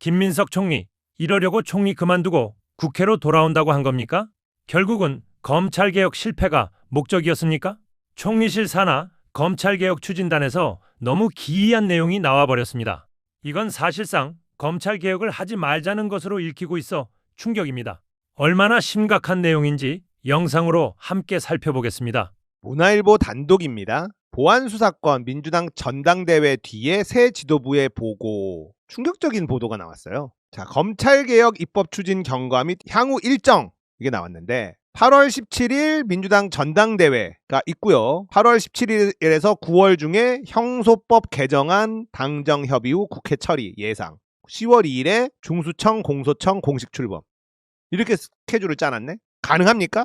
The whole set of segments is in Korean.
김민석 총리, 이러려고 총리 그만두고 국회로 돌아온다고 한 겁니까? 결국은 검찰개혁 실패가 목적이었습니까? 총리실 산하 검찰개혁 추진단에서 너무 기이한 내용이 나와버렸습니다. 이건 사실상 검찰개혁을 하지 말자는 것으로 읽히고 있어 충격입니다. 얼마나 심각한 내용인지 영상으로 함께 살펴보겠습니다. 문화일보 단독입니다. 보안수사권 민주당 전당대회 뒤에 새 지도부의 보고. 충격적인 보도가 나왔어요. 자, 검찰개혁 입법 추진 경과 및 향후 일정 이게 나왔는데 8월 17일 민주당 전당대회가 있고요. 8월 17일에서 9월 중에 형소법 개정안 당정 협의 후 국회 처리 예상. 10월 2일에 중수청 공소청 공식 출범. 이렇게 스케줄을 짜놨네? 가능합니까?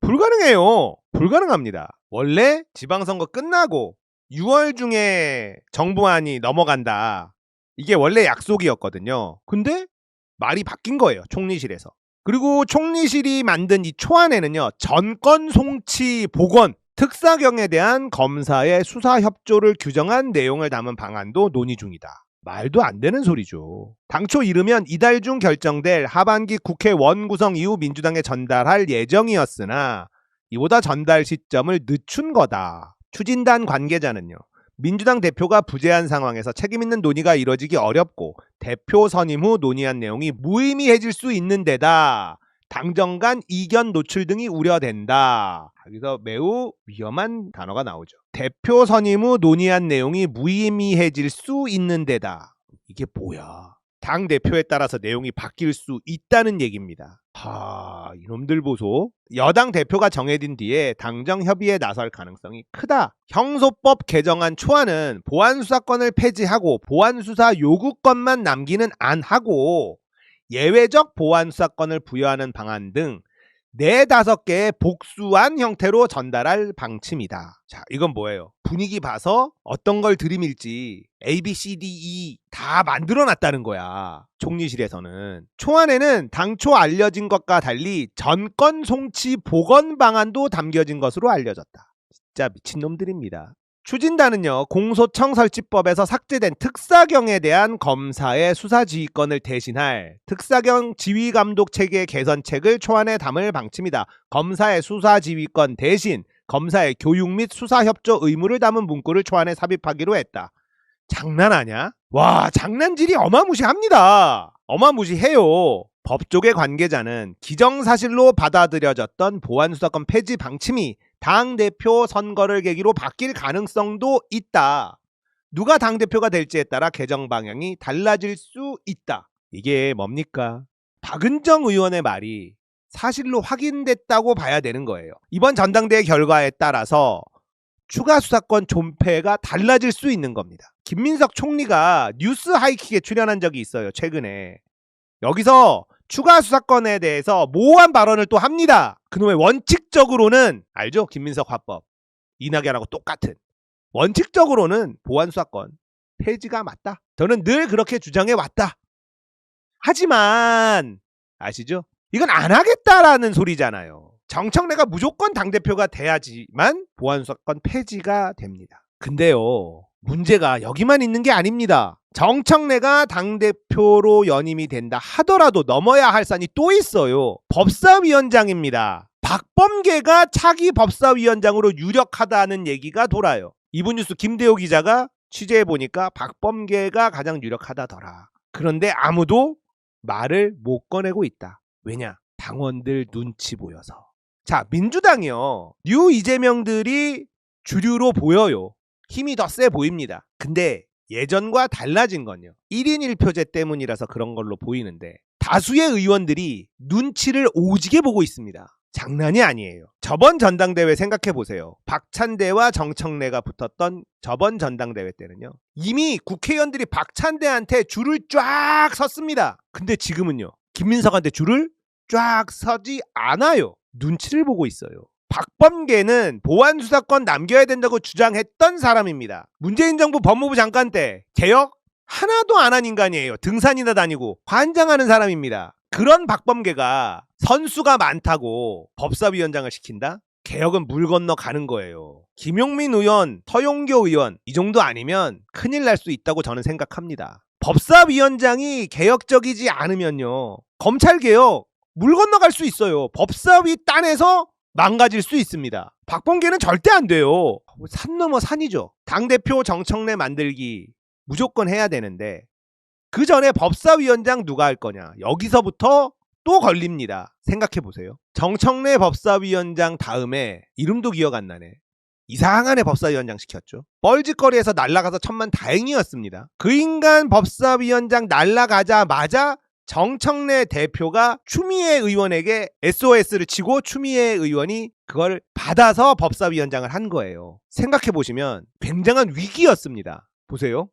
불가능해요. 불가능합니다. 원래 지방선거 끝나고 6월 중에 정부안이 넘어간다. 이게 원래 약속이었거든요. 근데 말이 바뀐 거예요. 총리실에서. 그리고 총리실이 만든 이 초안에는요. 전권 송치 복원, 특사경에 대한 검사의 수사 협조를 규정한 내용을 담은 방안도 논의 중이다. 말도 안 되는 소리죠. 당초 이르면 이달 중 결정될 하반기 국회 원구성 이후 민주당에 전달할 예정이었으나 이보다 전달 시점을 늦춘 거다. 추진단 관계자는요. 민주당 대표가 부재한 상황에서 책임있는 논의가 이뤄지기 어렵고 대표 선임 후 논의한 내용이 무의미해질 수 있는 데다 당정 간 이견 노출 등이 우려된다. 여기서 매우 위험한 단어가 나오죠. 대표 선임 후 논의한 내용이 무의미해질 수 있는 데다. 이게 뭐야? 당 대표에 따라서 내용이 바뀔 수 있다는 얘기입니다. 이놈들 보소. 여당 대표가 정해진 뒤에 당정 협의에 나설 가능성이 크다. 형소법 개정안 초안은 보안수사권을 폐지하고 보안수사 요구권만 남기는 안하고 예외적 보안수사권을 부여하는 방안 등 4-5개의 복수안 형태로 전달할 방침이다. 자, 이건 뭐예요? 분위기 봐서 어떤 걸 들이밀지 A, B, C, D, E 다 만들어놨다는 거야. 총리실에서는. 초안에는 당초 알려진 것과 달리 전권 송치 복원 방안도 담겨진 것으로 알려졌다. 진짜 미친놈들입니다. 추진단은요. 공소청 설치법에서 삭제된 특사경에 대한 검사의 수사지휘권을 대신할 특사경 지휘감독체계 개선책을 초안에 담을 방침이다. 검사의 수사지휘권 대신 검사의 교육 및 수사협조 의무를 담은 문구를 초안에 삽입하기로 했다. 장난하냐? 와, 장난질이 어마무시합니다. 어마무시해요. 법조계 관계자는 기정사실로 받아들여졌던 보안수사권 폐지 방침이 당대표 선거를 계기로 바뀔 가능성도 있다. 누가 당대표가 될지에 따라 개정 방향이 달라질 수 있다. 이게 뭡니까? 박은정 의원의 말이 사실로 확인됐다고 봐야 되는 거예요. 이번 전당대회 결과에 따라서 추가 수사권 존폐가 달라질 수 있는 겁니다. 김민석 총리가 뉴스 하이킥에 출연한 적이 있어요. 최근에. 여기서 추가 수사권에 대해서 모호한 발언을 또 합니다. 그놈의 원칙적으로는 알죠? 김민석 화법. 이낙연하고 똑같은. 원칙적으로는 보안수사권 폐지가 맞다. 저는 늘 그렇게 주장해 왔다. 하지만 아시죠? 이건 안 하겠다라는 소리잖아요. 정청래가 무조건 당대표가 돼야지만 보안수사권 폐지가 됩니다. 근데요. 문제가 여기만 있는 게 아닙니다. 정청래가 당대표로 연임이 된다 하더라도 넘어야 할 산이 또 있어요. 법사위원장입니다. 박범계가 차기 법사위원장으로 유력하다는 얘기가 돌아요. 이분뉴스 김대호 기자가 취재해보니까 박범계가 가장 유력하다더라. 그런데 아무도 말을 못 꺼내고 있다. 왜냐? 당원들 눈치 보여서. 자, 민주당이요. 뉴 이재명들이 주류로 보여요. 힘이 더 세 보입니다. 근데 예전과 달라진 건요. 1인 1표제 때문이라서 그런 걸로 보이는데 다수의 의원들이 눈치를 오지게 보고 있습니다. 장난이 아니에요. 저번 전당대회 생각해보세요. 박찬대와 정청래가 붙었던 저번 전당대회 때는요. 이미 국회의원들이 박찬대한테 줄을 쫙 섰습니다. 근데 지금은요. 김민석한테 줄을 쫙 서지 않아요. 눈치를 보고 있어요. 박범계는 보안수사권 남겨야 된다고 주장했던 사람입니다. 문재인 정부 법무부 장관 때 개혁 하나도 안 한 인간이에요. 등산이나 다니고 환장하는 사람입니다. 그런 박범계가 선수가 많다고 법사위원장을 시킨다? 개혁은 물 건너 가는 거예요. 김용민 의원, 서용교 의원 이 정도 아니면 큰일 날 수 있다고 저는 생각합니다. 법사위원장이 개혁적이지 않으면요. 검찰개혁 물 건너갈 수 있어요. 법사위 딴에서 망가질 수 있습니다. 박범계는 절대 안 돼요. 산 넘어 산이죠. 당대표 정청래 만들기 무조건 해야 되는데 그 전에 법사위원장 누가 할 거냐. 여기서부터 또 걸립니다. 생각해 보세요. 정청래 법사위원장 다음에 이름도 기억 안 나네. 이상한 애 법사위원장 시켰죠. 뻘짓거리에서 날아가서 천만다행이었습니다. 그 인간 법사위원장 날아가자마자 정청래 대표가 추미애 의원에게 SOS를 치고 추미애 의원이 그걸 받아서 법사위원장을 한 거예요. 생각해 보시면 굉장한 위기였습니다. 보세요.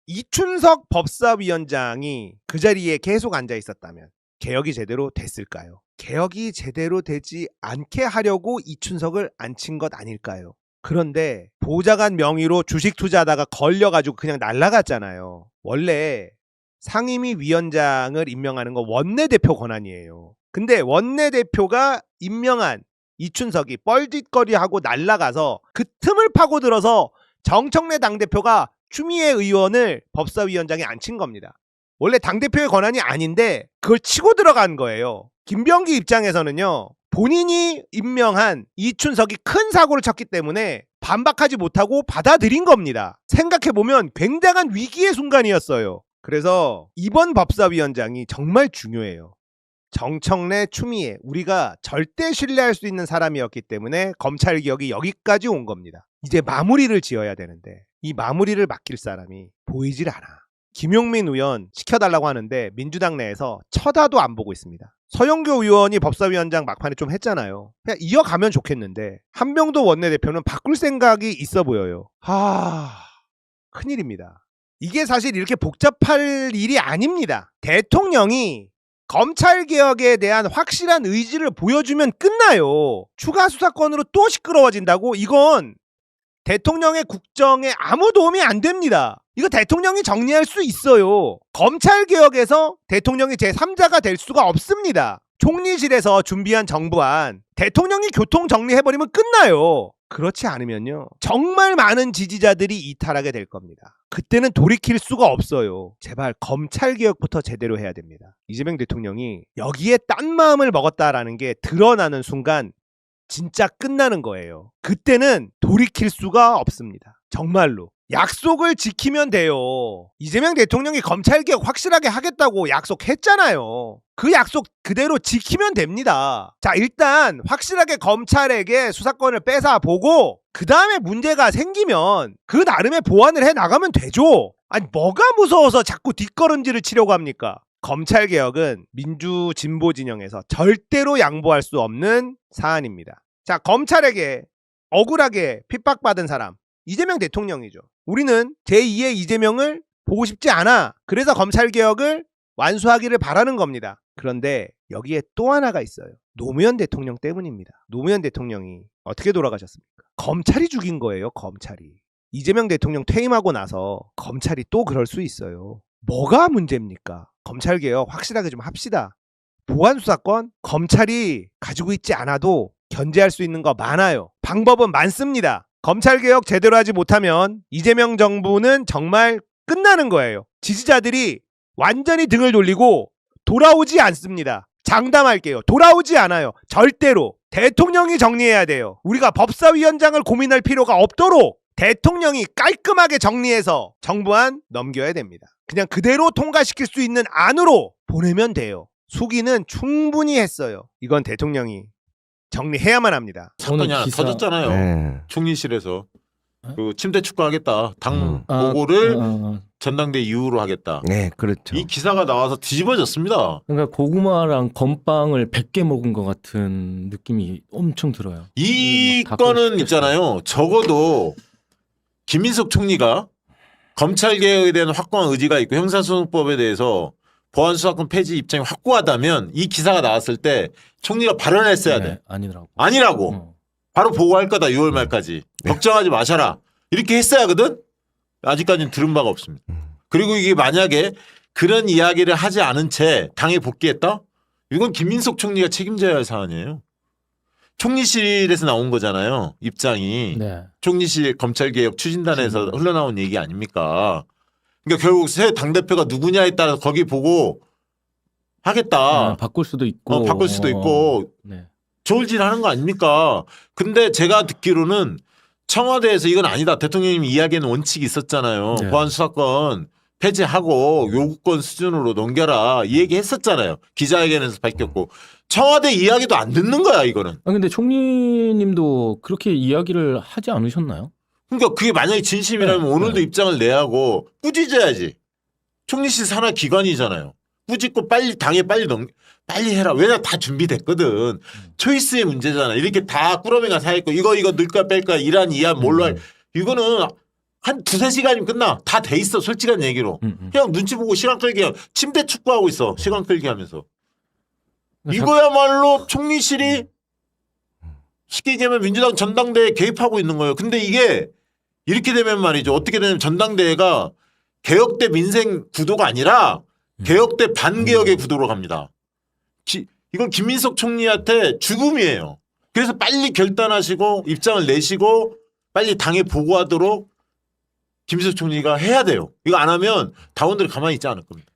이춘석 법사위원장이 그 자리에 계속 앉아 있었다면 개혁이 제대로 됐을까요? 개혁이 제대로 되지 않게 하려고 이춘석을 앉힌 것 아닐까요? 그런데 보좌관 명의로 주식 투자하다가 걸려가지고 그냥 날아갔잖아요. 원래 상임위 위원장을 임명하는 건 원내대표 권한이에요. 근데 원내대표가 임명한 이춘석이 뻘짓거리하고 날아가서 그 틈을 파고들어서 정청래 당대표가 추미애 의원을 법사위원장에 앉힌 겁니다. 원래 당대표의 권한이 아닌데 그걸 치고 들어간 거예요. 김병기 입장에서는요. 본인이 임명한 이춘석이 큰 사고를 쳤기 때문에 반박하지 못하고 받아들인 겁니다. 생각해보면 굉장한 위기의 순간이었어요. 그래서 이번 법사위원장이 정말 중요해요. 정청래, 추미애 우리가 절대 신뢰할 수 있는 사람이었기 때문에 검찰개혁이 여기까지 온 겁니다. 이제 마무리를 지어야 되는데 이 마무리를 맡길 사람이 보이질 않아. 김용민 의원 시켜달라고 하는데 민주당 내에서 쳐다도 안 보고 있습니다. 서영교 의원이 법사위원장 막판에 좀 했잖아요. 그냥 이어가면 좋겠는데 한명도 원내대표는 바꿀 생각이 있어 보여요. 큰일입니다. 이게 사실 이렇게 복잡할 일이 아닙니다. 대통령이 검찰개혁에 대한 확실한 의지를 보여주면 끝나요. 추가 수사권으로 또 시끄러워진다고? 이건 대통령의 국정에 아무 도움이 안 됩니다. 이거 대통령이 정리할 수 있어요. 검찰개혁에서 대통령이 제3자가 될 수가 없습니다. 총리실에서 준비한 정부안 대통령이 교통 정리해버리면 끝나요. 그렇지 않으면요. 정말 많은 지지자들이 이탈하게 될 겁니다. 그때는 돌이킬 수가 없어요. 제발 검찰개혁부터 제대로 해야 됩니다. 이재명 대통령이 여기에 딴 마음을 먹었다라는 게 드러나는 순간 진짜 끝나는 거예요. 그때는 돌이킬 수가 없습니다. 정말로. 약속을 지키면 돼요. 이재명 대통령이 검찰개혁 확실하게 하겠다고 약속했잖아요. 그 약속 그대로 지키면 됩니다. 자, 일단 확실하게 검찰에게 수사권을 뺏어보고 그 다음에 문제가 생기면 그 나름의 보완을 해나가면 되죠. 아니 뭐가 무서워서 자꾸 뒷걸음질을 치려고 합니까? 검찰개혁은 민주 진보 진영에서 절대로 양보할 수 없는 사안입니다. 자, 검찰에게 억울하게 핍박받은 사람 이재명 대통령이죠. 우리는 제2의 이재명을 보고 싶지 않아. 그래서 검찰개혁을 완수하기를 바라는 겁니다. 그런데 여기에 또 하나가 있어요. 노무현 대통령 때문입니다. 노무현 대통령이 어떻게 돌아가셨습니까? 검찰이 죽인 거예요. 검찰이. 이재명 대통령 퇴임하고 나서 검찰이 또 그럴 수 있어요. 뭐가 문제입니까? 검찰개혁 확실하게 좀 합시다. 보안수사권 검찰이 가지고 있지 않아도 견제할 수 있는 거 많아요. 방법은 많습니다. 검찰개혁 제대로 하지 못하면 이재명 정부는 정말 끝나는 거예요. 지지자들이 완전히 등을 돌리고 돌아오지 않습니다. 장담할게요. 돌아오지 않아요. 절대로. 대통령이 정리해야 돼요. 우리가 법사위원장을 고민할 필요가 없도록 대통령이 깔끔하게 정리해서 정부안 넘겨야 됩니다. 그냥 그대로 통과시킬 수 있는 안으로 보내면 돼요. 수기는 충분히 했어요. 이건 대통령이 정리해야만 합니다. 사건이 하나 터졌잖아요. 네. 총리실에서 그 침대 축구하겠다. 당 보고를 전당대 이후로 하겠다. 네, 그렇죠. 이 기사가 나와서 뒤집어졌습니다. 그러니까 고구마랑 건빵을 100개 먹은 것 같은 느낌이 엄청 들어요. 이 막 건은 답변을 있잖아요. 적어도 김인석 총리가 검찰개혁에 대한 확고한 의지가 있고 형사소송법에 대해서 보안수사권 폐지 입장이 확고하다면 이 기사가 나왔을 때 총리가 발언했어야 돼. 아니더라고. 아니라고. 바로 보고할 거다 6월 말까지. 네. 걱정하지 마셔라. 이렇게 했어야 하거든. 아직까지는 들은 바가 없습니다. 그리고 이게 만약에 그런 이야기를 하지 않은 채 당에 복귀했다? 이건 김민석 총리가 책임져야 할 사안이에요. 총리실에서 나온 거잖아요. 입장이. 네. 총리실 검찰개혁 추진단에서 흘러나온 얘기 아닙니까? 그러니까 결국 새 당대표가 누구냐에 따라서 거기 보고 하겠다. 바꿀 수도 있고. 바꿀 수도 있고 네. 좋을 질 하는 거 아닙니까? 근데 제가 듣기로는 청와대에서 이건 아니다. 대통령님이 이야기하는 원칙이 있었잖아요. 네. 보안수사권 폐지하고 요구권 수준으로 넘겨라. 이 얘기 했었잖아요. 기자회견에서 밝혔고. 청와대 이야기도 안 듣는 거야 이거는. 근데 총리님도 그렇게 이야기를 하지 않으셨나요? 그러니까 그게 만약에 진심이라면 네. 오늘도 네. 입장을 내야 하고 꾸짖어야지. 총리실 산하 기관이잖아요. 꾸짖고 빨리 당에 빨리 해라. 왜냐 다 준비됐거든. 초이스의 문제잖아. 이렇게 다 꾸러미가 사 있고 이거 넣을까 뺄까 이란 이안 뭘로 할. 이거는 한 2-3시간이면 끝나. 다 돼 있어. 솔직한 얘기로. 그냥 눈치 보고 시간 끌기 침대 축구하고 있어. 시간 끌기 하면서. 이거야말로 총리실이 쉽게 얘기하면 민주당 전당대회에 개입하고 있는 거예요. 근데 이게 이렇게 되면 말이죠. 어떻게 되냐면 전당대회가 개혁 대 민생 구도가 아니라 개혁 대 반개혁의 구도로 갑니다. 이건 김민석 총리한테 죽음이에요. 그래서 빨리 결단하시고 입장을 내시고 빨리 당에 보고하도록 김민석 총리가 해야 돼요. 이거 안 하면 당원들이 가만히 있지 않을 겁니다.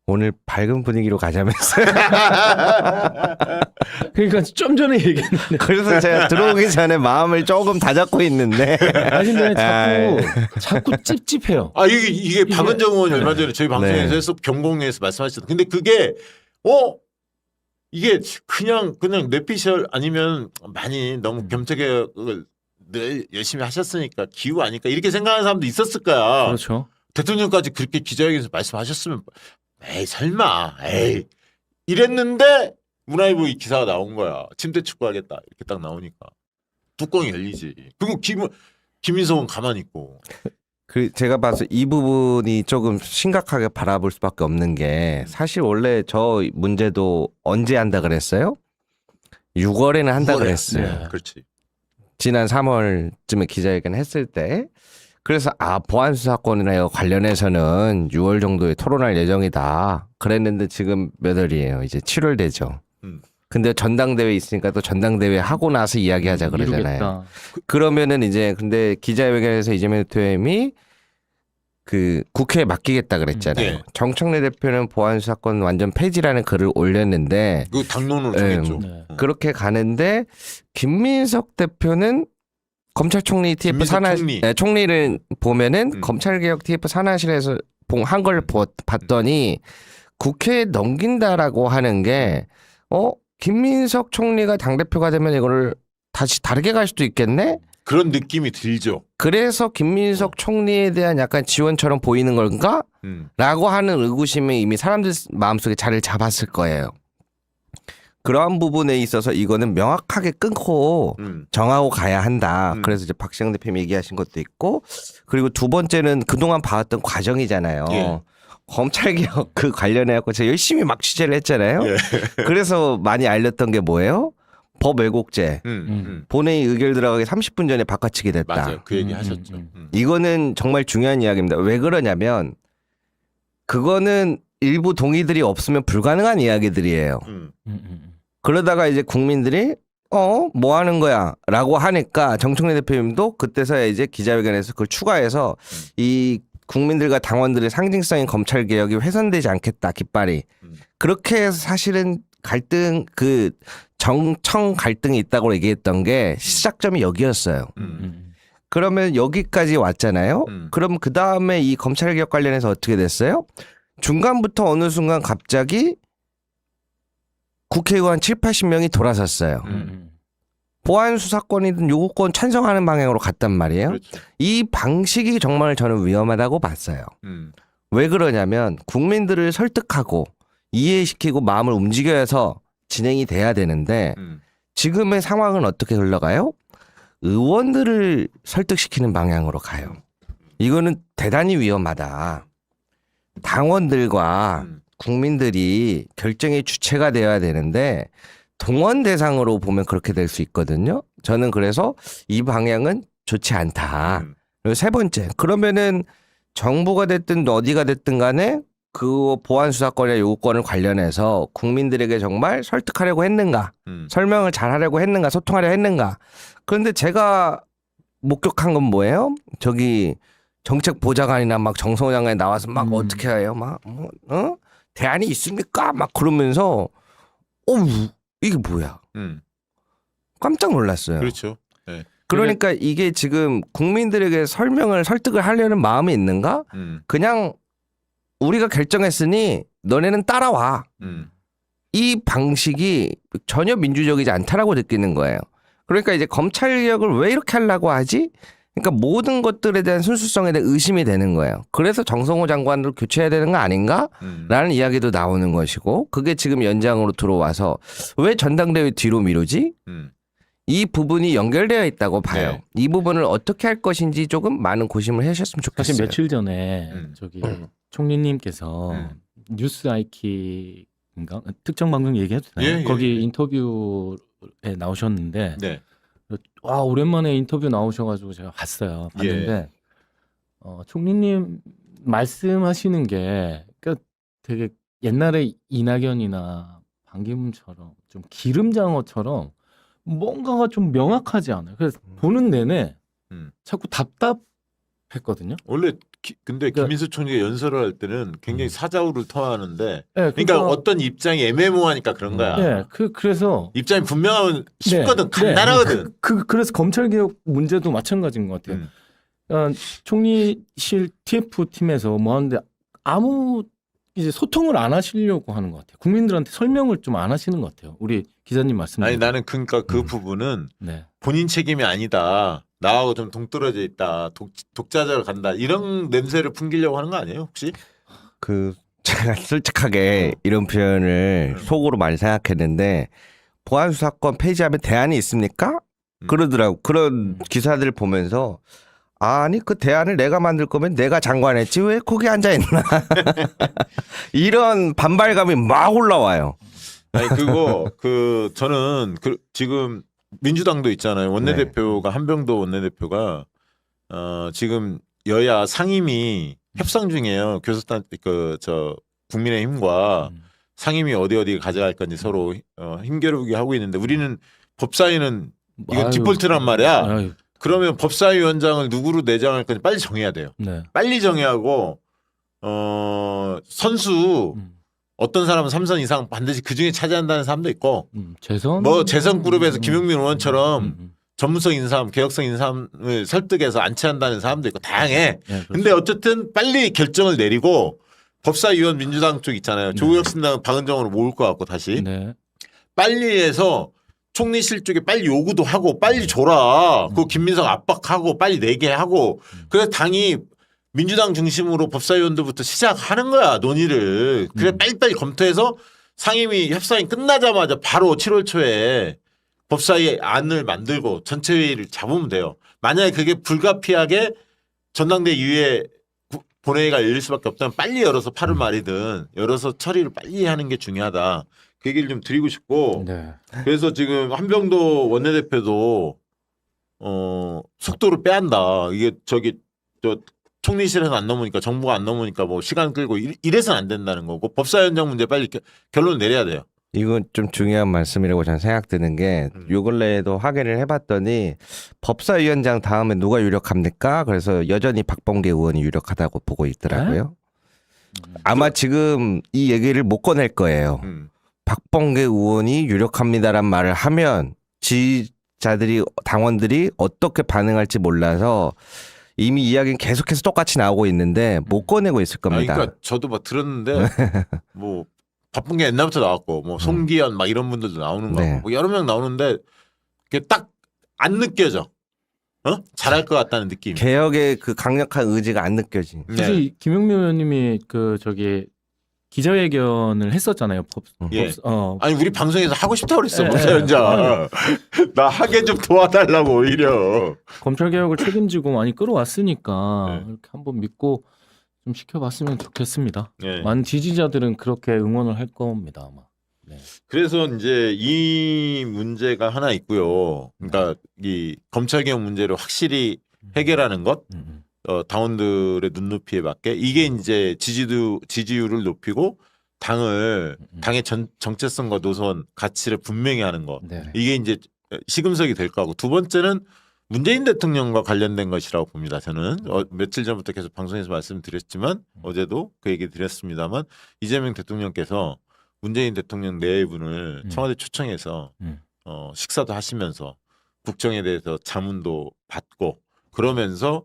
오늘 밝은 분위기로 가자면서요. 그러니까 좀 전에 얘기했는데. 그래서 제가 들어오기 전에 마음을 조금 다잡고 있는데. 근데 자꾸 찝찝해요. 이게 박은정 의원이 얼마 전에 저희 방송에서 해서 경공회에서 말씀하셨던. 근데 그게 이게 그냥 뇌피셜 아니면 많이 너무 겸책을 늘 열심히 하셨으니까 기후 아닐까 이렇게 생각하는 사람도 있었을 거야. 그렇죠. 대통령까지 그렇게 기자회견에서 말씀하셨으면 에이 설마 에이 이랬는데 문화일보 이 기사가 나온 거야. 침대 축구하겠다 이렇게 딱 나오니까 뚜껑이 열리지. 그리고 김민석은 가만히 있고. 제가 봐서 이 부분이 조금 심각하게 바라볼 수밖에 없는 게 사실 원래 저 문제도 언제 한다 그랬어요? 6월에는 한다 6월에. 그랬어요. 네. 그렇지. 지난 3월쯤에 기자회견 했을 때 그래서 보안 수사권이나 관련해서는 6월 정도에 토론할 예정이다. 그랬는데 지금 몇 월이에요? 이제 7월 되죠. 근데 전당대회 있으니까 또 전당대회 하고 나서 이야기하자 그러잖아요. 이루겠다. 그러면은 이제 근데 기자회견에서 이재명 대통령이 그 국회에 맡기겠다 그랬잖아요. 네. 정청래 대표는 보안 수사권 완전 폐지라는 글을 올렸는데 그 당론으로 정했죠. 네. 그렇게 가는데 김민석 대표는 검찰총리 TF 김민석 산하 총리. 총리를 보면은 음. 검찰개혁 TF 산하실에서 한 걸 봤더니 국회에 넘긴다라고 하는 게 김민석 총리가 당대표가 되면 이거를 다시 다르게 갈 수도 있겠네? 그런 느낌이 들죠. 그래서 김민석 총리에 대한 약간 지원처럼 보이는 걸까? 라고 하는 의구심이 이미 사람들 마음속에 자리를 잡았을 거예요. 그러한 부분에 있어서 이거는 명확하게 끊고 정하고 가야 한다. 그래서 이제 박시영 대표님 얘기하신 것도 있고 그리고 두 번째는 그동안 봐왔던 과정이잖아요. 예. 검찰개혁 그 관련해갖고 제가 열심히 막 취재를 했잖아요. 예. 그래서 많이 알렸던 게 뭐예요? 법 왜곡죄. 본회의 의결 들어가기 30분 전에 바꿔치기 됐다. 맞아요. 그 얘기 하셨죠. 이거는 정말 중요한 이야기입니다. 왜 그러냐면 그거는 일부 동의들이 없으면 불가능한 이야기들이에요. 그러다가 이제 국민들이 뭐 하는 거야 라고 하니까 정청래 대표님도 그때서야 이제 기자회견에서 그걸 추가해서 이 국민들과 당원들의 상징성인 검찰개혁이 훼손되지 않겠다 깃발이 그렇게 해서 사실은 갈등 그 정청 갈등이 있다고 얘기했던 게 시작점이 여기였어요. 그러면 여기까지 왔잖아요. 그럼 그 다음에 이 검찰개혁 관련해서 어떻게 됐어요? 중간부터 어느 순간 갑자기 국회의원 7-80명이 돌아섰어요. 보안 수사권이든 요구권 찬성하는 방향으로 갔단 말이에요. 그렇죠. 이 방식이 정말 저는 위험하다고 봤어요. 왜 그러냐면 국민들을 설득하고 이해시키고 마음을 움직여서 진행이 돼야 되는데 지금의 상황은 어떻게 흘러가요? 의원들을 설득시키는 방향으로 가요. 이거는 대단히 위험하다. 당원들과 국민들이 결정의 주체가 되어야 되는데 동원 대상으로 보면 그렇게 될 수 있거든요. 저는 그래서 이 방향은 좋지 않다. 그리고 세 번째, 그러면은 정부가 됐든 어디가 됐든 간에 그 보안 수사권이나 요구권을 관련해서 국민들에게 정말 설득하려고 했는가, 설명을 잘 하려고 했는가, 소통하려 했는가. 그런데 제가 목격한 건 뭐예요? 정책 보좌관이나 막 정성호 장관이 나와서 막 음. 어떻게 해요? 막 대안이 있습니까? 막 그러면서 이게 뭐야? 깜짝 놀랐어요. 그렇죠. 그러니까 이게 지금 국민들에게 설득을 하려는 마음이 있는가? 그냥 우리가 결정했으니 너네는 따라와. 이 방식이 전혀 민주적이지 않다라고 느끼는 거예요. 그러니까 이제 검찰 개혁을 왜 이렇게 하려고 하지? 그러니까 모든 것들에 대한 순수성에 대한 의심이 되는 거예요. 그래서 정성호 장관을 교체해야 되는 거 아닌가? 라는 이야기도 나오는 것이고, 그게 지금 연장으로 들어와서 왜 전당대회 뒤로 미루지? 이 부분이 연결되어 있다고 봐요. 네. 이 부분을 어떻게 할 것인지 조금 많은 고심을 해주셨으면 좋겠어요. 사실 며칠 전에 저기 총리님께서 뉴스 아이키인가 특정 방송 얘기해도 되나요? 예, 거기 예. 인터뷰에 나오셨는데 네. 와 오랜만에 인터뷰 나오셔가지고 제가 봤어요. 봤는데 총리님 말씀하시는 게 그러니까 되게 옛날에 이낙연이나 반기문처럼 좀 기름장어처럼 뭔가가 좀 명확하지 않아요. 그래서 보는 내내 자꾸 답답했거든요. 원래 근데 그러니까- 김인수 총리가 연설을 할 때는 굉장히 사자우를 토하는데 네, 그러니까 어떤 입장이 애매모호하니까 그런 거야. 네, 그래서 입장이 분명하면 쉽거든. 네, 간단하거든. 그래서 검찰 개혁 문제도 마찬가지인 것 같아요. 총리실 TF 팀에서 뭐 하는데 아무 이제 소통을 안 하시려고 하는 것 같아요. 국민들한테 설명을 좀 안 하시는 것 같아요. 우리 기자님 말씀대로. 아니 나는 그러니까 그 부분은 네. 본인 책임이 아니다. 나하고 좀 동떨어져 있다. 독자적으로 간다. 이런 냄새를 풍기려고 하는 거 아니에요 혹시? 제가 솔직하게 이런 표현을 속으로 많이 생각했는데 보안수사권 폐지하면 대안이 있습니까? 그러더라고. 그런 기사들을 보면서 아니 그 대안을 내가 만들 거면 내가 장관했지 왜 거기 앉아 있나 이런 반발감이 막 올라와요. 아니 그거 저는 지금 민주당도 있잖아요. 원내대표가 한병도 원내대표가 지금 여야 상임위 협상 중이에요. 교섭단 국민의힘과 상임위 어디 가져갈 건지 서로 힘겨루기 하고 있는데 우리는 법사위는 이건 아유, 디폴트란 말이야. 아유, 그러면 법사위원장을 누구로 내정할 건지 빨리 정해야 돼요. 네. 빨리 정해하고 선수 어떤 사람은 3선 이상 반드시 그중에 차지한다는 사람도 있고 재선 뭐 재선 그룹에서 김용민 의원처럼 전문성 인사함, 개혁성 인사함을 설득해서 안치한다는 사람도 있고 다양해. 네, 그렇죠. 근데 어쨌든 빨리 결정을 내리고 법사위원 민주당 쪽 있잖아요. 조국혁신당은 박은정으로 모을 것 같고 다시 네. 빨리 해서 총리실 쪽에 빨리 요구도 하고 빨리 줘라. 그 김민석 압박하고 빨리 내게 하고 그래서 당이 민주당 중심으로 법사위원들부터 시작하는 거야 논의를. 그래 빨리빨리 검토해서 상임위 협상이 끝나자마자 바로 7월 초에 법사위 안을 만들고 전체 회의를 잡으면 돼요. 만약에 그게 불가피하게 전당대 이후에 본회의가 열릴 수밖에 없다면 빨리 열어서 8월 말이든 열어서 처리를 빨리 하는 게 중요하다. 그 얘기를 좀 드리고 싶고 네. 그래서 지금 한병도 원내대표도 속도를 빼한다. 이게 총리실에서 안 넘으니까 정부가 안 넘으니까 뭐 시간 끌고 이래서는 안 된다는 거고 법사위원장 문제 빨리 결론 내려야 돼요. 이건 좀 중요한 말씀이라고 저는 생각드는 게 요 근래에도 확인을 해봤더니 법사위원장 다음에 누가 유력합니까? 그래서 여전히 박범계 의원이 유력하다고 보고 있더라고요. 아마 지금 이 얘기를 못 꺼낼 거예요. 박범계 의원이 유력합니다란 말을 하면 지지자들이 당원들이 어떻게 반응할지 몰라서 이미 이야기는 계속해서 똑같이 나오고 있는데 못 꺼내고 있을 겁니다. 그러니까 저도 막 들었는데 뭐 바쁜 게 옛날부터 나왔고 뭐 송기현 막 이런 분들도 나오는 거 네. 뭐 여러 명 나오는데 그게 딱 안 느껴져. 잘할 것 같다는 느낌. 개혁의 그 강력한 의지가 안 느껴지. 사실 김용민 의원님이 기자회견을 했었잖아요. 예. 아니 우리 방송에서 하고 싶다고 그랬어. 예, 법사위원장. 나 하게 좀 도와달라고 오히려. 검찰 개혁을 책임지고 많이 끌어왔으니까 네. 이렇게 한번 믿고 좀 시켜봤으면 좋겠습니다. 예. 많은 지지자들은 그렇게 응원을 할 겁니다 아마. 네. 그래서 이제 이 문제가 하나 있고요. 그러니까 이 검찰 개혁 문제를 확실히 해결하는 것, 당원들의 눈높이에 맞게 이게 이제 지지율을 높이고 당의 정체성과 노선 가치를 분명히 하는 거. 네. 이게 이제 시금석이 될 거고 두 번째는 문재인 대통령과 관련된 것이라고 봅니다. 저는 며칠 전부터 계속 방송에서 말씀드렸지만 어제도 그 얘기 드렸습니다만 이재명 대통령께서 문재인 대통령 네 분을 청와대 초청해서 식사도 하시면서 국정에 대해서 자문도 받고 그러면서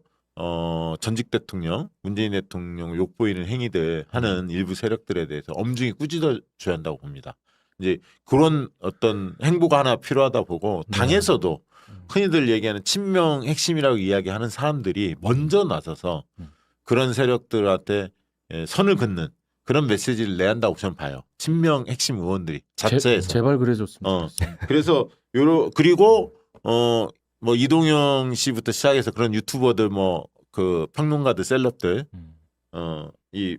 전직 대통령 문재인 대통령을 욕보이는 행위들 하는 일부 세력들에 대해서 엄중히 꾸짖어 줘야 한다고 봅니다. 이제 그런 어떤 행보가 하나 필요하다 보고 당에서도 흔히들 얘기하는 친명 핵심이라고 이야기하는 사람들이 먼저 나서서 그런 세력들한테 선을 긋는 그런 메시지를 내야 한다고 저는 봐요. 친명 핵심 의원들이 자체에서. 제발 그래줬으면 좋겠습니다. 그래서 그리고 뭐 이동영 씨부터 시작해서 그런 유튜버들 뭐 그 평론가들 셀럽들 이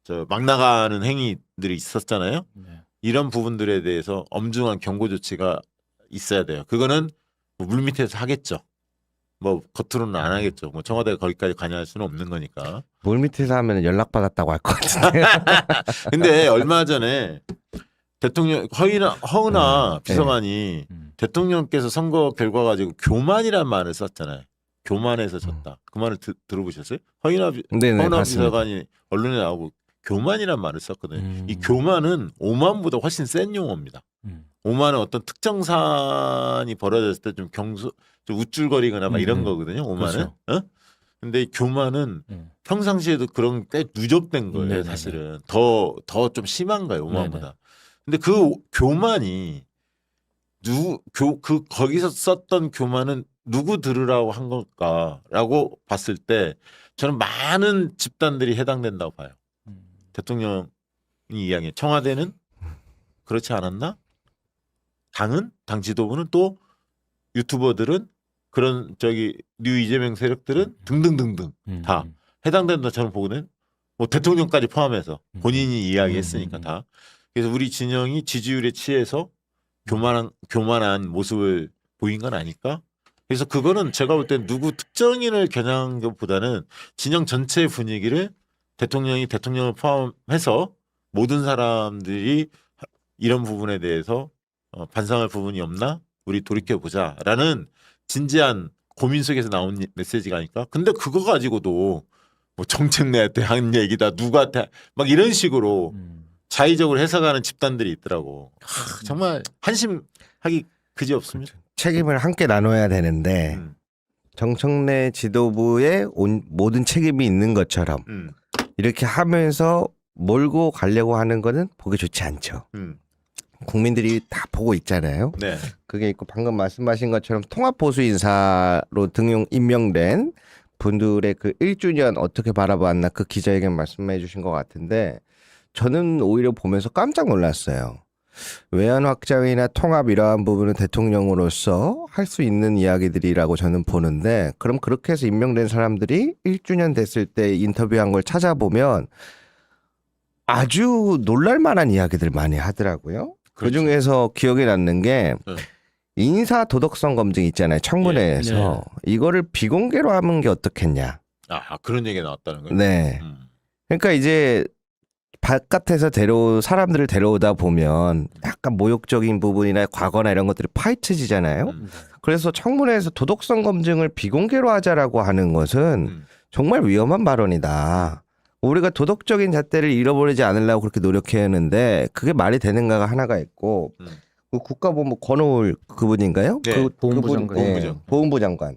저 막 나가는 행위들이 있었잖아요. 네. 이런 부분들에 대해서 엄중한 경고 조치가 있어야 돼요. 그거는 뭐 물밑에서 하겠죠. 뭐 겉으로는 안 하겠죠. 뭐 청와대가 거기까지 관여할 수는 없는 거니까. 물밑에서 하면 연락받았다고 할 것 같은데. 근데 얼마 전에 대통령 허은하 비서관이 대통령께서 선거 결과 가지고 교만이란 말을 썼잖아요. 교만해서 졌다. 그 말을 들어보셨어요? 허은하 봤습니다. 비서관이 언론에 나오고 교만이란 말을 썼거든요. 이 교만은 오만보다 훨씬 센 용어입니다. 오만은 어떤 특정 사안이 벌어졌을 때 좀 좀 우쭐거리거나 막 이런 거거든요. 오만은. 그렇죠. 근데 교만은 평상시에도 그런 꽤 누적된 거예요. 네네네. 사실은 더 좀 심한 거예요. 오만보다. 근데 그 교만이 거기서 썼던 교만은 누구 들으라고 한 걸까라고 봤을 때 저는 많은 집단들이 해당된다고 봐요. 대통령이 이야기. 청와대는 그렇지 않았나? 당 지도부는 또 유튜버들은 그런 뉴 이재명 세력들은 등등등등 다 해당된다 저는 보거든. 뭐 대통령까지 포함해서 본인이 이야기했으니까 다. 그래서 우리 진영이 지지율에 취해서 교만한 모습을 보인 건 아닐까? 그래서 그거는 제가 볼 때 누구 특정인을 겨냥한 것보다는 진영 전체의 분위기를 대통령을 포함해서 모든 사람들이 이런 부분에 대해서 반성할 부분이 없나? 우리 돌이켜보자라는 진지한 고민 속에서 나온 메시지가 아닐까? 근데 그거 가지고도 뭐 정책 내한테 한 얘기다 누구한테 막 이런 식으로 자의적으로 해석하는 집단들이 있더라고. 정말 한심하기 그지없습니다. 책임을 함께 나눠야 되는데 정청래 지도부의 모든 책임이 있는 것처럼 이렇게 하면서 몰고 가려고 하는 거는 보기 좋지 않죠. 국민들이 다 보고 있잖아요. 네. 그게 있고 방금 말씀하신 것처럼 통합보수인사로 임명된 분들의 그 1주년 어떻게 바라봤나 그 기자회견 말씀해 주신 것 같은데 저는 오히려 보면서 깜짝 놀랐어요. 외환 확장이나 통합 이러한 부분은 대통령으로서 할 수 있는 이야기들이라고 저는 보는데 그럼 그렇게 해서 임명된 사람들이 1주년 됐을 때 인터뷰한 걸 찾아보면 아주 놀랄만한 이야기들 많이 하더라고요. 그렇죠. 그중에서 기억에 남는 게 인사 도덕성 검증 있잖아요. 청문회에서 이거를 비공개로 하는 게 어떻겠냐. 그런 얘기가 나왔다는 거예요? 네. 그러니까 이제 바깥에서 사람들을 데려오다 보면 약간 모욕적인 부분이나 과거나 이런 것들이 파헤쳐지잖아요. 그래서 청문회에서 도덕성 검증을 비공개로 하자라고 하는 것은 정말 위험한 발언이다. 우리가 도덕적인 잣대를 잃어버리지 않으려고 그렇게 노력했는데 그게 말이 되는가가 하나가 있고 그 국가본부 권오을 그분인가요? 네. 보훈부 장관. 보훈부 장관.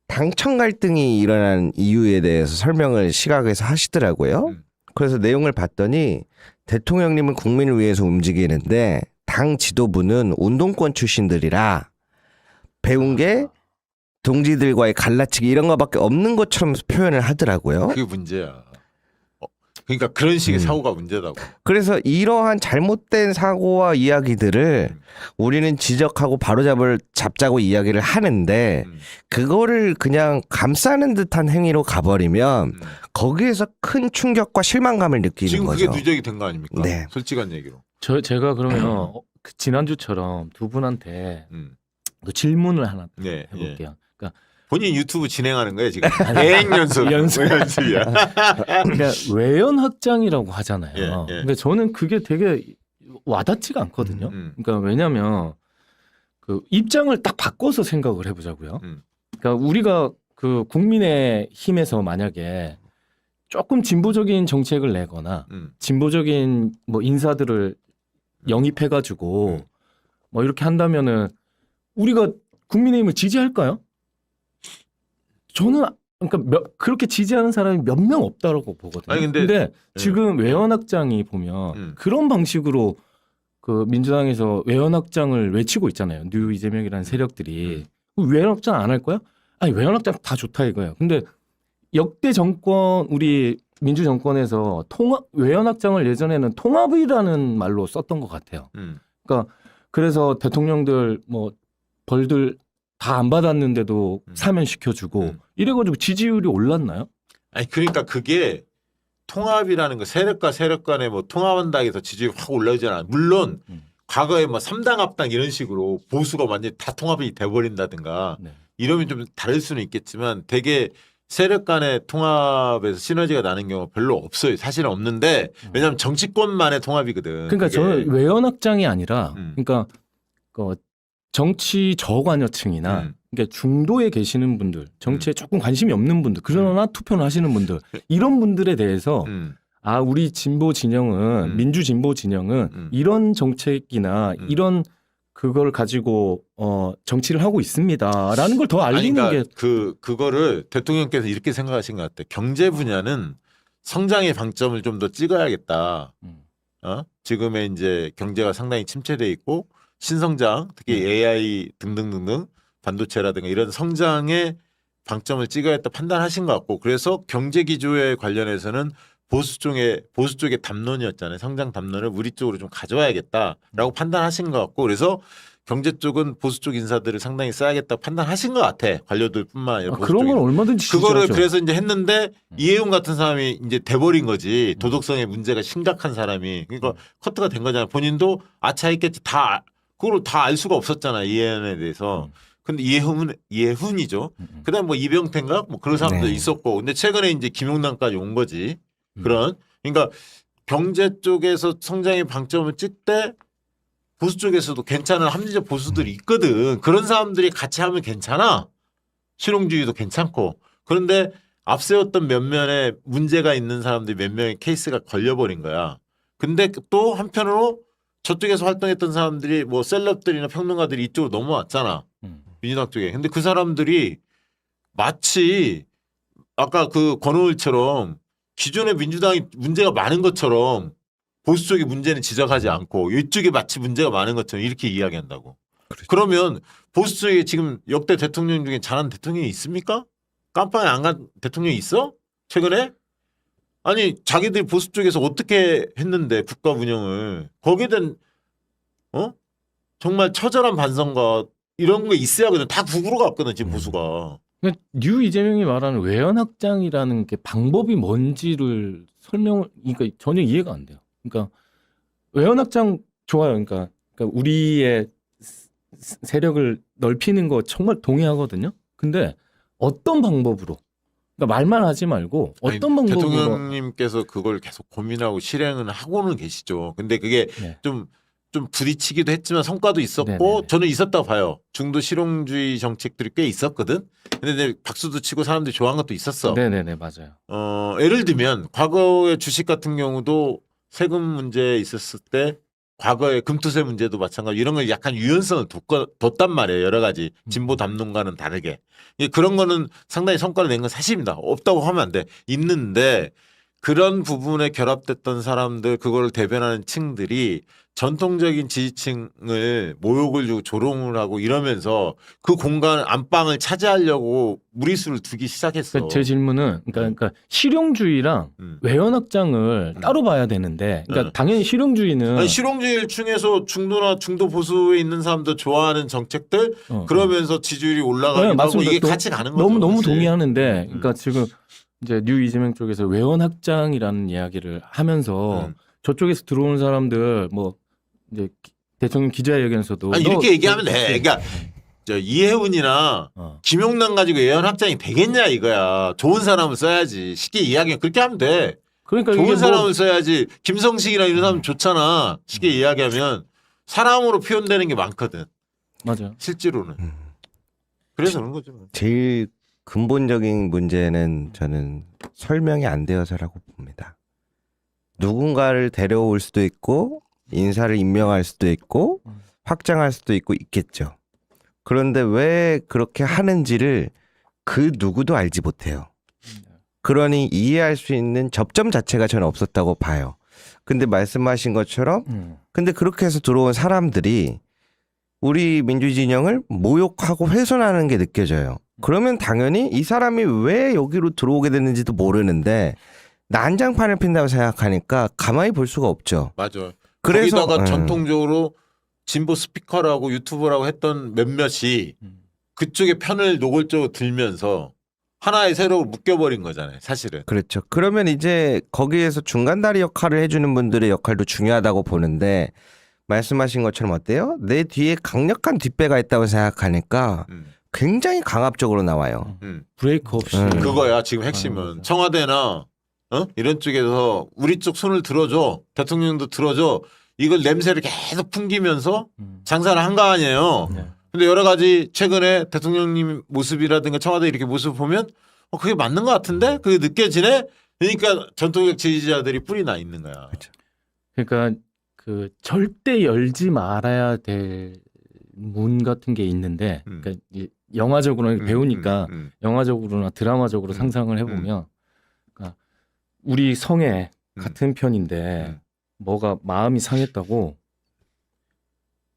당청 갈등이 일어난 이유에 대해서 설명을 시각에서 하시더라고요. 그래서 내용을 봤더니 대통령님은 국민을 위해서 움직이는데 당 지도부는 운동권 출신들이라 배운 게 동지들과의 갈라치기 이런 거밖에 없는 것처럼 표현을 하더라고요. 그게 문제야. 그러니까 그런 식의 사고가 문제다고. 그래서 이러한 잘못된 사고와 이야기들을 우리는 지적하고 잡자고 이야기를 하는데 그거를 그냥 감싸는 듯한 행위로 가버리면 거기에서 큰 충격과 실망감을 느끼는 지금 거죠. 그게 누적이 된 거 아닙니까? 네. 솔직한 얘기로. 제가 그러면 지난주처럼 두 분한테 또 질문을 하나 네, 해볼게요. 그러니까 본인 유튜브 진행하는 거예요 지금. 대행 연습이야. 그러니까 외연 확장이라고 하잖아요. 예, 예. 근데 저는 그게 되게 와닿지가 않거든요. 그러니까 왜냐하면 그 입장을 딱 바꿔서 생각을 해보자고요. 음. 그러니까 우리가 그 국민의힘에서 만약에 조금 진보적인 정책을 내거나 진보적인 뭐 인사들을 영입해가지고 뭐 이렇게 한다면은 우리가 국민의힘을 지지할까요? 저는 그러니까 그렇게 지지하는 사람이 몇 명 없다라고 보거든요. 아니, 근데 지금 외연확장이 보면 그런 방식으로 그 민주당에서 외연확장을 외치고 있잖아요. 뉴 이재명이라는 세력들이 외연확장 안 할 거야? 아니 외연확장 다 좋다 이거예요. 근데 역대 정권 우리 민주 정권에서 외연확장을 예전에는 통합이라는 말로 썼던 것 같아요. 그러니까 그래서 대통령들 뭐 벌들 다 안 받았는데도 사면시켜주고 이래가지고 지지율이 올랐나요? 아니 그러니까 그게 통합이라는 거 세력과 세력 간에 뭐 통합한다 해서 지지율이 확 올라오잖아. 물론 과거에 뭐 3당 합당 이런 식으로 보수가 완전히 다 통합이 돼버린다든가 네. 이러면 좀 다를 수는 있겠지만 되게 세력 간의 통합에서 시너지가 나는 경우 별로 없어요. 사실은 없는데 왜냐하면 정치권만의 통합이거든. 그러니까 그게. 저는 외연확장이 아니라 그러니까 그 정치 저관여층이나 그러니까 중도에 계시는 분들, 정치에 조금 관심이 없는 분들, 그러나 투표를 하시는 분들 이런 분들에 대해서 아 우리 진보 진영은 민주 진보 진영은 이런 정책이나 이런 그걸 가지고 정치를 하고 있습니다라는 걸 더 알리는 그러니까 게 그거를 대통령께서 이렇게 생각하신 것 같아요. 경제 분야는 성장의 방점을 좀 더 찍어야겠다. 지금의 이제 경제가 상당히 침체돼 있고 신성장, 특히 AI 등등등등 반도체라든가 이런 성장의 방점을 찍어야겠다 판단하신 것 같고 그래서 경제 기조에 관련해서는 보수 쪽의 담론이었잖아요. 성장 담론을 우리 쪽으로 좀 가져와야겠다라고 판단하신 것 같고 그래서 경제 쪽은 보수 쪽 인사들을 상당히 써야겠다 판단하신 것 같아. 관료들뿐만 아니라 보수 그런 건 쪽에. 얼마든지 그거를 지지하죠. 그래서 이제 했는데 이해훈 같은 사람이 이제 돼버린 거지. 도덕성의 문제가 심각한 사람이. 그러니까 커트가 된 거잖아. 본인도 아차했겠지. 그걸 다 알 수가 없었잖아. 이해훈에 대해서. 근데 예훈이죠. 그다음 뭐 이병태인가 뭐 그런 사람도 네. 있었고. 근데 최근에 이제 김용남까지 온 거지. 그런 그러니까 경제 쪽에서 성장의 방점을 찍되 보수 쪽에서도 괜찮은 합리적 보수들이 있거든. 그런 사람들이 같이 하면 괜찮아. 실용주의도 괜찮고. 그런데 앞세웠던 몇몇의 문제가 있는 사람들이 몇 명의 케이스가 걸려버린 거야. 근데 또 한편으로 저쪽에서 활동했던 사람들이 뭐 셀럽들이나 평론가들이 이쪽으로 넘어왔잖아. 민주당 쪽에. 근데 그 사람들이 마치 아까 그 권오을처럼 기존의 민주당이 문제가 많은 것처럼 보수 쪽의 문제는 지적하지 않고 이쪽에 마치 문제가 많은 것처럼 이렇게 이야기한다고. 그렇죠. 그러면 보수 쪽에 지금 역대 대통령 중에 잘한 대통령이 있습니까? 깜빵에 안 간 대통령이 있어? 최근에? 아니 자기들이 보수 쪽에서 어떻게 했는데 국가 운영을 거기에 대한 정말 처절한 반성과 이런 거 있어야 하거든. 다 북으로 갔거든 지금 보수가. 그러니까 뉴 이재명이 말하는 외연확장이라는 게 방법이 뭔지를 그러니까 전혀 이해가 안 돼요. 그러니까 외연확장 좋아요. 그러니까 우리의 세력을 넓히는 거 정말 동의하거든요. 근데 어떤 방법으로? 그러니까 말만 하지 말고 어떤 아니, 방법으로? 대통령님께서 그걸 계속 고민하고 실행은 하고는 계시죠. 근데 그게 네. 좀 부딪히기도 했지만 성과도 있었고 네네네. 저는 있었다고 봐요. 중도 실용주의 정책들이 꽤 있었거든. 근데 이제 박수도 치고 사람들이 좋아한 것도 있었어. 네네네 맞아요. 예를 들면 과거의 주식 같은 경우도 세금 문제 있었을 때 과거의 금투세 문제도 마찬가지 이런 걸 약간 유연성을 뒀단 말이에요. 여러 가지 진보 담론과는 다르게. 그런 거는 상당히 성과를 낸 건 사실입니다. 없다고 하면 안 돼. 있는데 그런 부분에 결합됐던 사람들 그거를 대변하는 층들이 전통적인 지지층을 모욕을 주고 조롱을 하고 이러면서 그 공간 안방을 차지하려고 무리수를 두기 시작했어. 그러니까 제 질문은 그러니까 실용주의랑 외연확장을 따로 봐야 되는데 그러니까 당연히 실용주의는 아니, 실용주의 중에서 중도나 중도 보수에 있는 사람도 좋아하는 정책들 그러면서 지지율이 올라가기도 하고 맞습니다. 이게 같이 가는 거죠. 너무 사실. 동의하는데 그러니까 지금 이제 뉴 이재명 쪽에서 외연확장이라는 이야기를 하면서 저쪽에서 들어오는 사람들 뭐 이제 대통령 기자회견에서도 아니, 이렇게 얘기하면 돼. 그러니까 저 이해훈이나 김용남 가지고 예언 확장이 되겠냐 이거야. 좋은 사람을 써야지. 쉽게 이야기하면 그렇게 하면 돼. 그러니까 좋은 이게 사람을 써야지. 김성식이나 이런 사람 좋잖아. 쉽게 이야기하면 사람으로 표현되는 게 많거든. 맞아요. 실제로는. 그래서 그런 거죠. 제일 근본적인 문제는 저는 설명이 안 되어서라고 봅니다. 누군가를 데려올 수도 있고 인사를 임명할 수도 있고 확장할 수도 있겠죠. 그런데 왜 그렇게 하는지를 그 누구도 알지 못해요. 그러니 이해할 수 있는 접점 자체가 저는 없었다고 봐요. 근데 말씀하신 것처럼 근데 그렇게 해서 들어온 사람들이 우리 민주주의 진영을 모욕하고 훼손하는 게 느껴져요. 그러면 당연히 이 사람이 왜 여기로 들어오게 됐는지도 모르는데 난장판을 핀다고 생각하니까 가만히 볼 수가 없죠. 맞아. 그래서 거기다가 전통적으로 진보 스피커라고 유튜버라고 했던 몇몇이 그쪽의 편을 노골적으로 들면서 하나의 세력을 묶여버린 거잖아요. 사실은. 그렇죠. 그러면 이제 거기에서 중간다리 역할을 해주는 분들의 역할도 중요하다고 보는데 말씀하신 것처럼 어때요? 내 뒤에 강력한 뒷배가 있다고 생각하니까 굉장히 강압적으로 나와요. 브레이크 없이. 그거야 지금 핵심은. 청와대나 이런 쪽에서 우리 쪽 손을 들어줘. 대통령도 들어줘. 이걸 냄새를 계속 풍기면서 장사를 한 거 아니에요. 네. 근데 여러 가지 최근에 대통령님 모습이라든가 청와대 이렇게 모습 보면 그게 맞는 것 같은데 그게 느껴지네. 그러니까 전통적 지지자들이 뿔이 나 있는 거야. 그렇죠. 그러니까 그 절대 열지 말아야 될 문 같은 게 있는데, 그러니까 이 영화적으로 배우니까 영화적으로나 드라마적으로 상상을 해보면, 그러니까 우리 성에 같은 편인데 뭐가 마음이 상했다고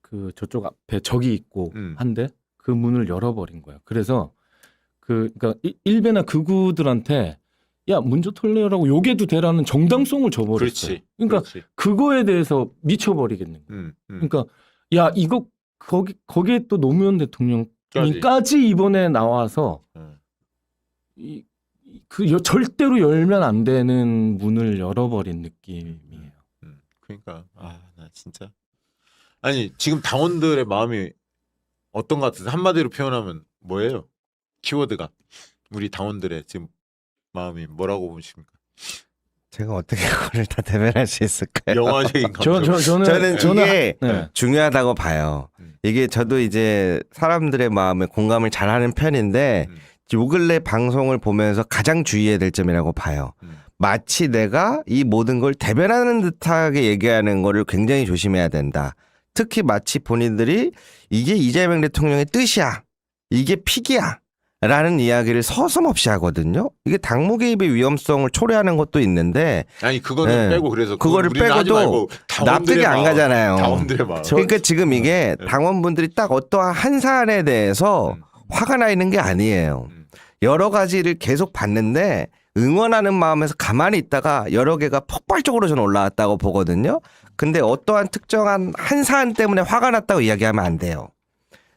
그 저쪽 앞에 적이 있고 한데 그 문을 열어버린 거야. 그래서 그러니까 일베나 극우들한테 야 문조 톨레어라고 욕해도 되라는 정당성을 줘버렸어요. 그렇지. 그러니까 그렇지. 그거에 대해서 미쳐버리겠는 거예요. 그러니까 야 이거 거기에 또 노무현 대통령까지 이번에 나와서 절대로 열면 안 되는 문을 열어버린 느낌이에요. 그러니까 나 진짜 아니 지금 당원들의 마음이 어떤 것 같아서 한마디로 표현하면 뭐예요? 키워드가 우리 당원들의 지금 마음이 뭐라고 보십니까? 제가 어떻게 그걸 다 대변할 수 있을까요? 영화적인 감정. 저는 이게 네. 중요하다고 봐요. 이게 저도 이제 사람들의 마음에 공감을 잘하는 편인데 요 근래 방송을 보면서 가장 주의해야 될 점이라고 봐요. 마치 내가 이 모든 걸 대변하는 듯하게 얘기하는 거를 굉장히 조심해야 된다. 특히 마치 본인들이 이게 이재명 대통령의 뜻이야. 이게 픽이야. 라는 이야기를 서슴없이 하거든요. 이게 당무 개입의 위험성을 초래하는 것도 있는데 아니 그거는 네. 빼고 그래서 그거를 우리는 하지 빼고도 말고 당원들의 납득이 안 마음, 가잖아요. 당원들의 마음. 그러니까 지금 이게 당원분들이 딱 어떠한 한 사안에 대해서 화가 나 있는 게 아니에요. 여러 가지를 계속 봤는데 응원하는 마음에서 가만히 있다가 여러 개가 폭발적으로 저는 올라왔다고 보거든요. 근데 어떠한 특정한 한 사안 때문에 화가 났다고 이야기하면 안 돼요.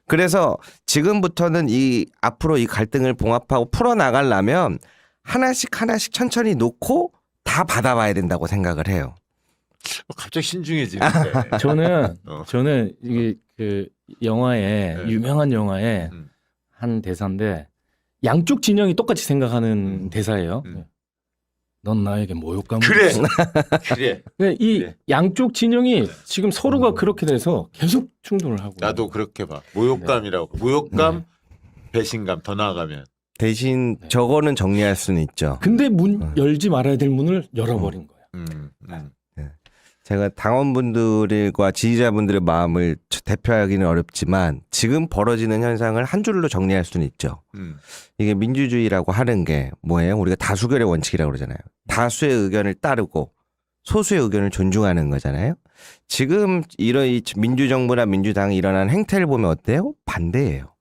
그래서 지금부터는 이 앞으로 이 갈등을 봉합하고 풀어나가려면 하나씩 천천히 놓고 다 받아봐야 된다고 생각을 해요. 갑자기 신중해지는데. 저는 이게 그 영화에 네. 유명한 영화에 한 대사인데 양쪽 진영이 똑같이 생각하는 대사예요. 넌 나에게 모욕감을 그래. 줬어. 그래. 이 그래. 양쪽 진영이 지금 서로가 그렇게 돼서 계속 충돌을 하고. 나도 그렇게 봐. 모욕감이라고. 모욕감, 배신감 더 나아가면. 대신 저거는 정리할 수는 있죠. 근데 문 열지 말아야 될 문을 열어버린 거야. 제가 당원분들과 지지자분들의 마음을 대표하기는 어렵지만 지금 벌어지는 현상을 한 줄로 정리할 수는 있죠. 이게 민주주의라고 하는 게 뭐예요? 우리가 다수결의 원칙이라고 그러잖아요. 다수의 의견을 따르고 소수의 의견을 존중하는 거잖아요. 지금 이런 이 민주정부나 민주당이 일어나는 행태를 보면 어때요? 반대예요.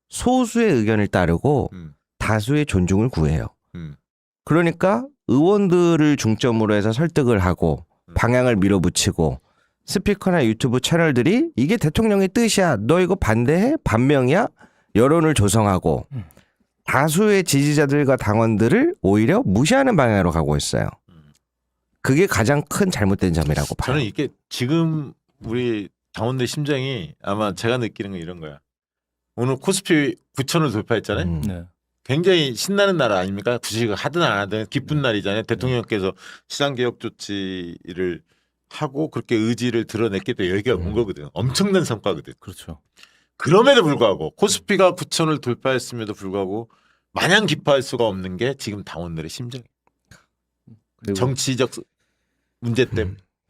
소수의 의견을 따르고 다수의 존중을 구해요. 그러니까 의원들을 중점으로 해서 설득을 하고 방향을 밀어붙이고 스피커나 유튜브 채널들이 이게 대통령의 뜻이야. 너 이거 반대해? 반명이야? 여론을 조성하고 다수의 지지자들과 당원들을 오히려 무시하는 방향으로 가고 있어요. 그게 가장 큰 잘못된 점이라고 봐요. 저는 이게 지금 우리 당원들 심정이 아마 제가 느끼는 건 이런 거야. 오늘 코스피 9천을 돌파했잖아요. 네. 굉장히 신나는 날 아닙니까? 주식을 하든 안 하든 기쁜 날이잖아요. 대통령께서 시장개혁 조치를 하고 그렇게 의지를 드러냈기 때문에 여기가 온 거거든. 엄청난 성과거든. 그렇죠. 그럼에도 불구하고 코스피가 9천을 돌파했음에도 불구하고 마냥 기뻐할 수가 없는 게 지금 당원들의 심정. 그리고 정치적 문제 때문에.